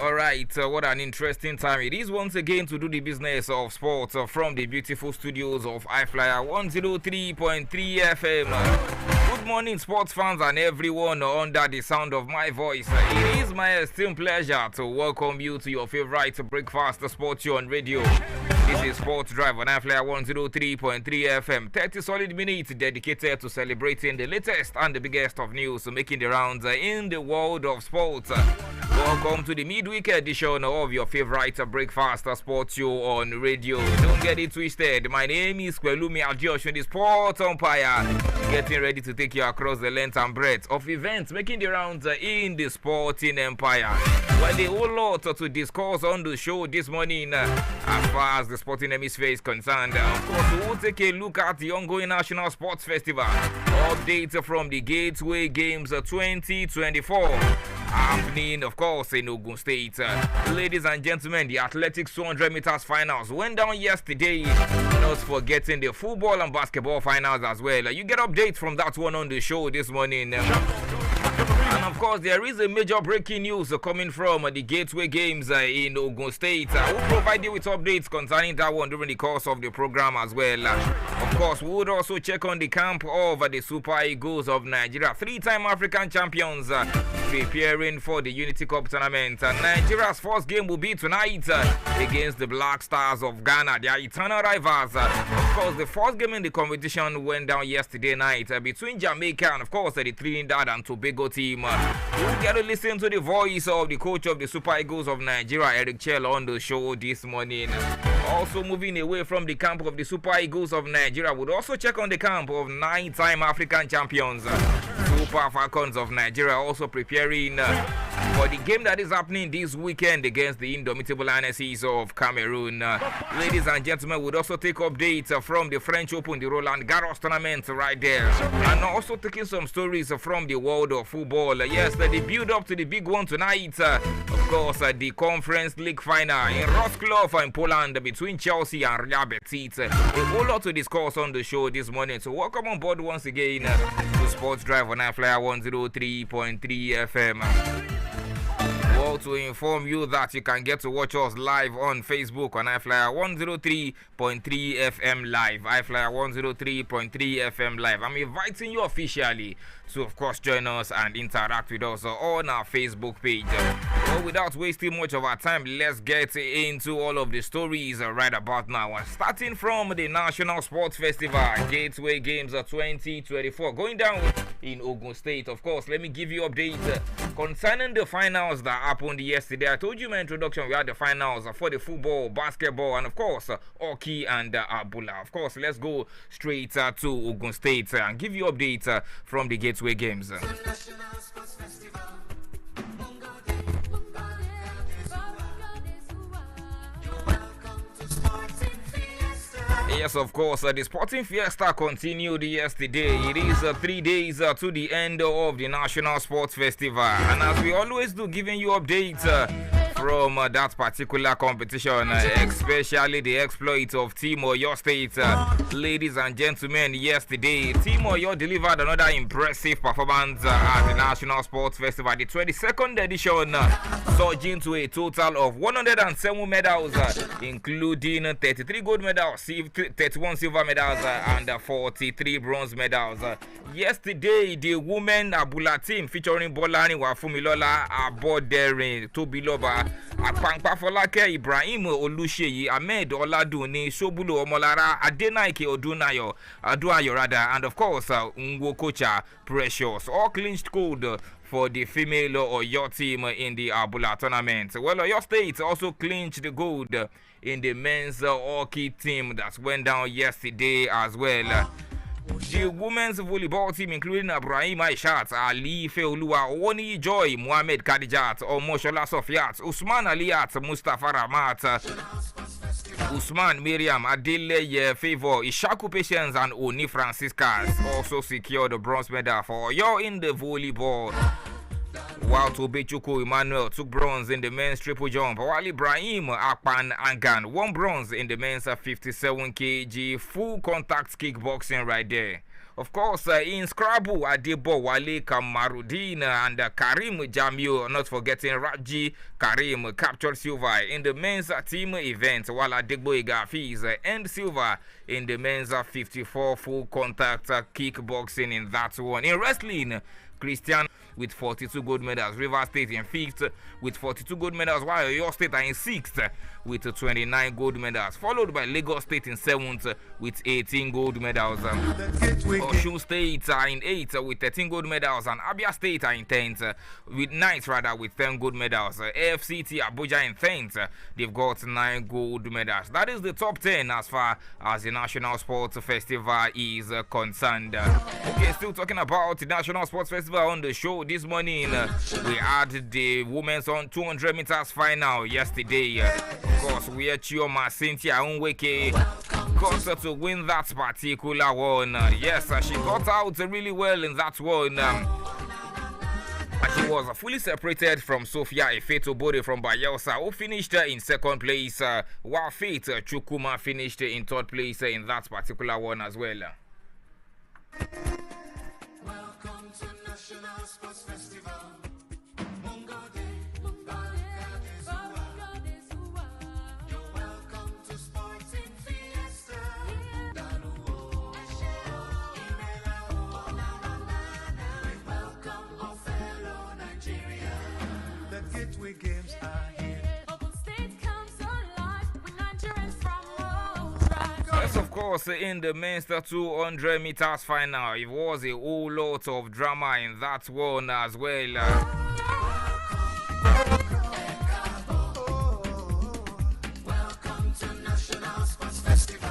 Alright, what an interesting time it is once again to do the business of sports from the beautiful studios of I-FLIER 103.3 FM. Good morning, sports fans and everyone under the sound of my voice. It is my esteemed pleasure to welcome you to your favorite breakfast sports show on radio. This is Sports Drive on I-FLIER 103.3 FM. 30 solid minutes dedicated to celebrating the latest and the biggest of news making the rounds in the world of sports. Welcome to the midweek edition of your favorite breakfast sports show on radio. Don't get it twisted. My name is Kwelumi Adioshun, the sports umpire, getting ready to take you across the length and breadth of events making the rounds in the sporting empire. Well, a whole lot to discuss on the show this morning as far as the sporting hemisphere is concerned. Of course, we will take a look at the ongoing National Sports Festival. Updates from the Gateway Games 2024. Happening, of course, in Ogun State. Ladies and gentlemen, the athletics 200 meters finals went down yesterday. Not forgetting the football and basketball finals as well. You get updates from that one on the show this morning. And of course, there is a major breaking news coming from the Gateway Games in Ogun State. We'll provide you with updates concerning that one during the course of the program as well. Of course, we would also check on the camp of the Super Eagles of Nigeria, three-time African champions, preparing for the Unity Cup tournament. Nigeria's first game will be tonight against the Black Stars of Ghana, their eternal rivals. Of course, the first game in the competition went down yesterday night between Jamaica and, of course, the Trinidad and Tobago team. We'll get to listen to the voice of the coach of the Super Eagles of Nigeria, Eric Chell, on the show this morning. Also moving away from the camp of the Super Eagles of Nigeria, we'll also check on the camp of nine-time African champions, Super Falcons of Nigeria, also preparing for the game that is happening this weekend against the Indomitable Lionesses of Cameroon. Ladies and gentlemen, we'll also take updates from the French Open, the Roland Garros tournament right there, and also taking some stories from the world of football. Yes, the build up to the big one tonight. Of course, the Conference League final in Wrocław in Poland between Chelsea and Real Betis. A whole lot to discuss on the show this morning. So welcome on board once again to Sports Drive on I-FLIER 103.3 FM. Well, to inform you that you can get to watch us live on Facebook on I-FLIER 103.3 FM live. I-FLIER 103.3 FM live. I'm inviting you officially to, of course, join us and interact with us on our Facebook page. Well, without wasting much of our time, let's get into all of the stories right about now. Starting from the National Sports Festival, Gateway Games 2024, going down in Ogun State. Of course, let me give you updates concerning the finals that happened yesterday. I told you in my introduction we had the finals for the football, basketball, and of course hockey and Abula. Of course, let's go straight to Ogun State and give you updates from the Gateway Games. Yes, of course, the Sporting Fiesta continued yesterday. It is 3 days to the end of the National Sports Festival. And as we always do, giving you updates from that particular competition, especially the exploit of Team Oyo State. Ladies and gentlemen, yesterday, Team Oyo delivered another impressive performance at the National Sports Festival, the 22nd edition, surging to a total of 107 medals, including 33 gold medals, 31 silver medals, and 43 bronze medals. Yesterday, the women Abula team featuring Bolani Wafumilola, Abodere, Tobiloba, Akpankpa Folake, Ibrahim Olusheyi, Ahmed Oladuni, Sobulo Omolara, Adenaike Odunayo, Aduayorada, and of course, Ngwokocha Precious, all clinched gold for the female Oyo team in the Abula tournament. Well, Oyo State also clinched the gold in the men's hockey team that went down yesterday as well. The women's volleyball team, including Ibrahim Aishat, Ali Feoluwa, Owoni Joy, Mohamed Kadijat, Omoshola Sofiat, Usman Aliyat, Mustafa Ramat, Usman Miriam, Adele Favor, Ishaku Patience, and Oni Franciscas also secured the bronze medal for Oyo in the volleyball. While Tobechuku Emmanuel took bronze in the men's triple jump, while Ibrahim Akpan Angan won bronze in the men's 57 kg full contact kickboxing right there. Of course, in Scrabble, Adebo Wale Kamarudin and Karim Jamil, not forgetting Raji Karim, captured silver in the men's team event, while Adegbo Igafiz and silver in the men's 54 full contact kickboxing in that one. In wrestling, Christian with 42 gold medals, Rivers State in 5th with 42 gold medals, while Oyo State are in 6th with 29 gold medals, followed by Lagos State in 7th with 18 gold medals. Osun State are in 8th with 13 gold medals, and Abia State are in 10th with 9th with 10 gold medals. AFCT Abuja in 10th, they've got 9 gold medals. That is the top 10 as far as the National Sports Festival is concerned. Okay, still talking about the National Sports Festival on the show this morning. We had the women's on 200 meters final yesterday. Of course, where Chioma Cynthia Onweke got to win that particular one. Yes, she got out really well in that one. She was fully separated from Sophia Efetobode from Bayelsa, who finished in 2nd place, while Faith Chukuma finished in 3rd place in that particular one as well. Welcome to National Sports Festival. You're welcome to Sporting Fiesta. Welcome our fellow Nigeria. The Gateway Games are here. Open State comes alive with Nigerians from all tribes. Yes, of course, in the men's 200 meters final, it was a whole lot of drama in that one as well. Welcome to National Sports Festival.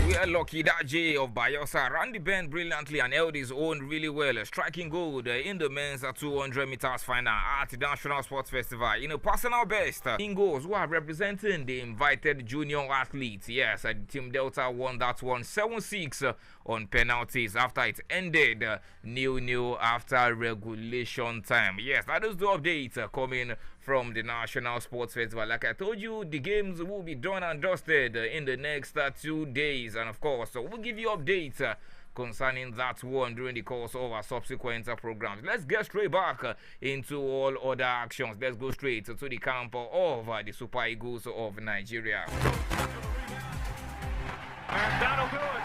We are lucky that Jay of Bayelsa ran the bend brilliantly and held his own really well, striking gold in the men's 200 meters final at the National Sports Festival in a personal best. Ingos, who are representing the invited junior athletes, yes, Team Delta won that one 7-6 on penalties after it ended 0-0 after regulation time. Yes, that is the update coming from the National Sports Festival. Like I told you, the games will be done and dusted in the next 2 days, and of course we'll give you updates concerning that one during the course of our subsequent programs. Let's get straight back into all other actions. Let's go straight to the camp of the Super Eagles of Nigeria. And that'll do it.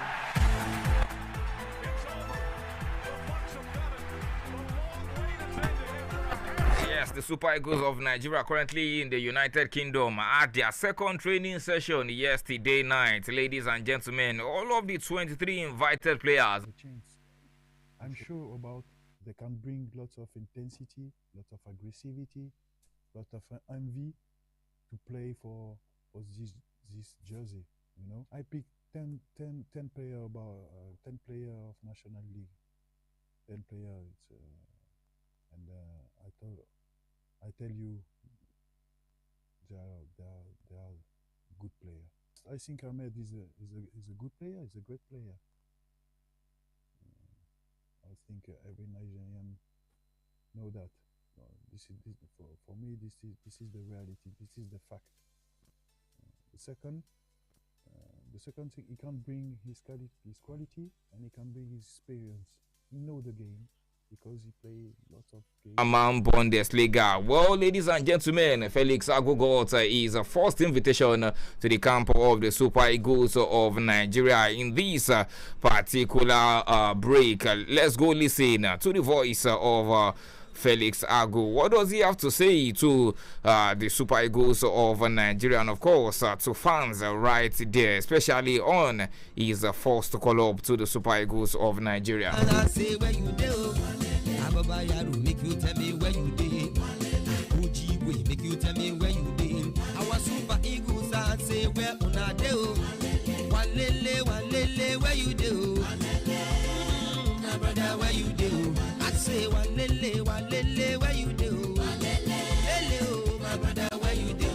Yes, the Super Eagles of Nigeria currently in the United Kingdom had their 2nd training session yesterday night. Ladies and gentlemen, all of the 23 invited players. I'm sure about they can bring lots of intensity, lots of aggressivity, lots of envy to play for this jersey. You know, I picked 10 player about 10 player of National League, 10 player. I tell you, they are good player. I think Ahmed is a good player. He's a great player. I think every Nigerian know that. This for me. This is the reality. This is the fact. The second thing, he can bring his quality, and he can bring his experience. He know the game, because he played lots of games. Bundesliga. Well, ladies and gentlemen, Felix Agu got his first invitation to the camp of the Super Eagles of Nigeria in this particular break. Let's go listen to the voice of Felix Agu. What does he have to say to the Super Eagles of Nigeria, and of course to fans right there, especially on his first call up to the Super Eagles of Nigeria? And I say where you do, Ababayaru make you tell me where you did. Ojibwe make you tell me where you did. Our Super Eagles I say where una do. Walele where you do. My brother where you do. I say walele where you do. Walele, my brother where you do.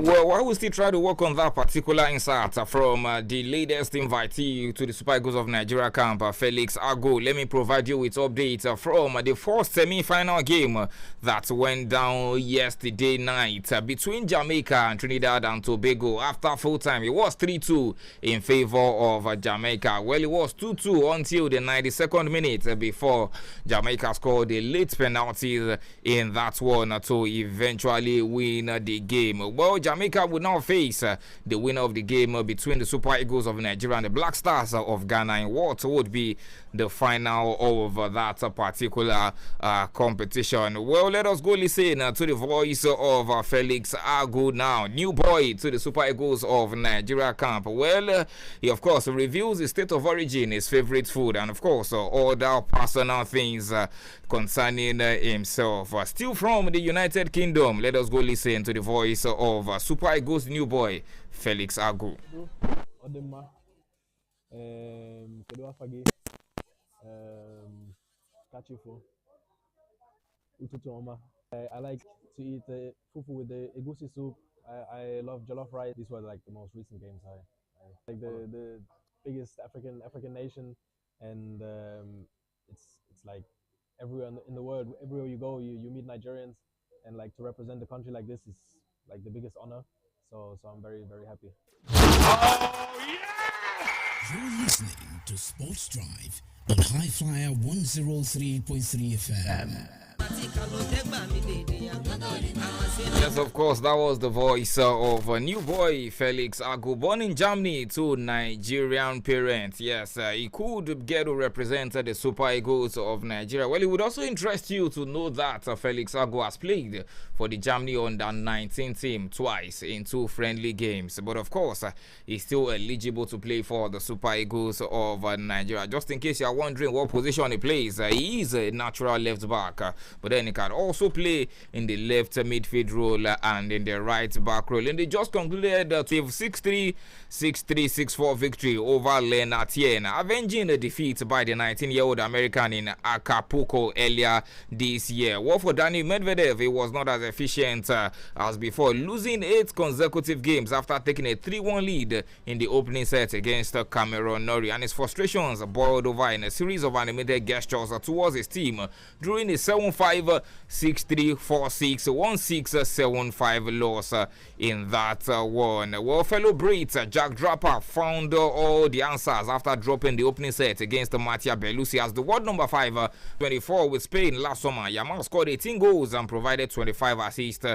Well, I will still try to work on that particular insight from the latest invitee to the Super Eagles of Nigeria camp, Felix Ago. Let me provide you with updates from the first semi-final game that went down yesterday night between Jamaica and Trinidad and Tobago. After full time, it was 3-2 in favor of Jamaica. Well, it was 2-2 until the 92nd minute before Jamaica scored a late penalty in that one to eventually win the game. Well, Jamaica would now face the winner of the game between the Super Eagles of Nigeria and the Black Stars of Ghana in what would be the final of that particular competition. Well, let us go listen to the voice of Felix Agu now, new boy to the Super Eagles of Nigeria camp. Well, he of course reveals his state of origin, his favorite food, and of course other personal things concerning himself. Still from the United Kingdom, let us go listen to the voice of Super Eagles new boy Felix Agu. I like to eat fufu with the egusi soup. I love jollof rice. These were like the most recent games. I like the biggest African nation, and it's like everywhere in the world, everywhere you go, you meet Nigerians, and like to represent the country like this is like the biggest honor. So I'm very, very happy. You're listening to Sports Drive on I-FLIER 103.3 FM. Yes, of course, that was the voice of a new boy, Felix Agu, born in Germany to Nigerian parents. Yes, he could get to represent the Super Eagles of Nigeria. Well, it would also interest you to know that Felix Agu has played for the Germany under-19 team twice in 2 friendly games. But of course, he's still eligible to play for the Super Eagles of Nigeria. Just in case you are wondering what position he plays, he is a natural left back. But then he can also play in the left midfield role and in the right back role. And they just concluded a 6-3, 6-3, 6-4 victory over Len Atienne, avenging a defeat by the 19-year-old American in Acapulco earlier this year. Well, for Daniil Medvedev, he was not as efficient as before, losing 8 consecutive games after taking a 3-1 lead in the opening set against Cameron Norrie. And his frustrations boiled over in a series of animated gestures towards his team during a 7-5, 6-3, 4-6, 1-6, 7-5 loss in that one. Well, fellow Brits, Jack Draper found all the answers after dropping the opening set against Mattia Bellucci as the world number 5, 24 with Spain last summer. Yamal scored 18 goals and provided 25 assists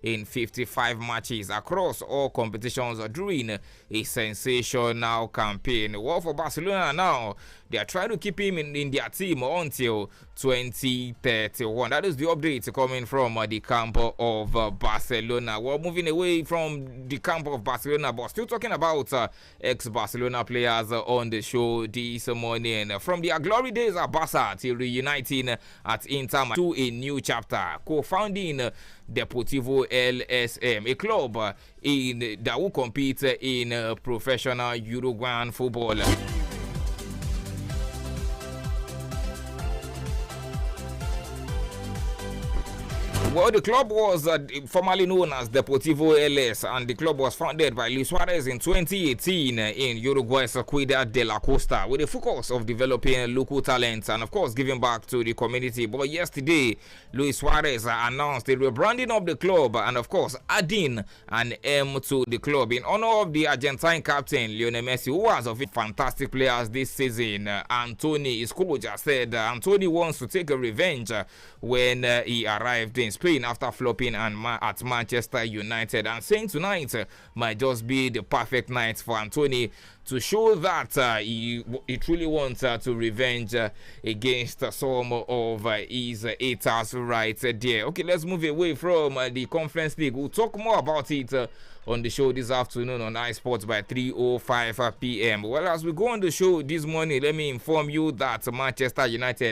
in 55 matches across all competitions during a sensational campaign. Well, for Barcelona now, they are trying to keep him in their team until 2031. That is the update coming from the camp of Barcelona. We're moving away from the camp of Barcelona, but still talking about ex-Barcelona players on the show this morning. From their glory days at Barca till reuniting at Inter to a new chapter, co-founding Deportivo LSM, a club that will compete in professional Uruguayan football. Well, the club was formerly known as Deportivo LS, and the club was founded by Luis Suarez in 2018 in Uruguay's Ciudad de la Costa, with the focus of developing local talents and, of course, giving back to the community. But yesterday, Luis Suarez announced the rebranding of the club and, of course, adding an M to the club in honor of the Argentine captain Lionel Messi, who has of fantastic players this season. Anthony, his coach, said Anthony wants to take a revenge when he arrived in Spain after flopping at Manchester United, and saying tonight might just be the perfect night for Anthony to show that he truly wants to revenge against some of his haters right there. Okay, let's move away from the Conference League. We'll talk more about it on the show this afternoon on iSports by 3:05 p.m. Well, as we go on the show this morning, let me inform you that Manchester United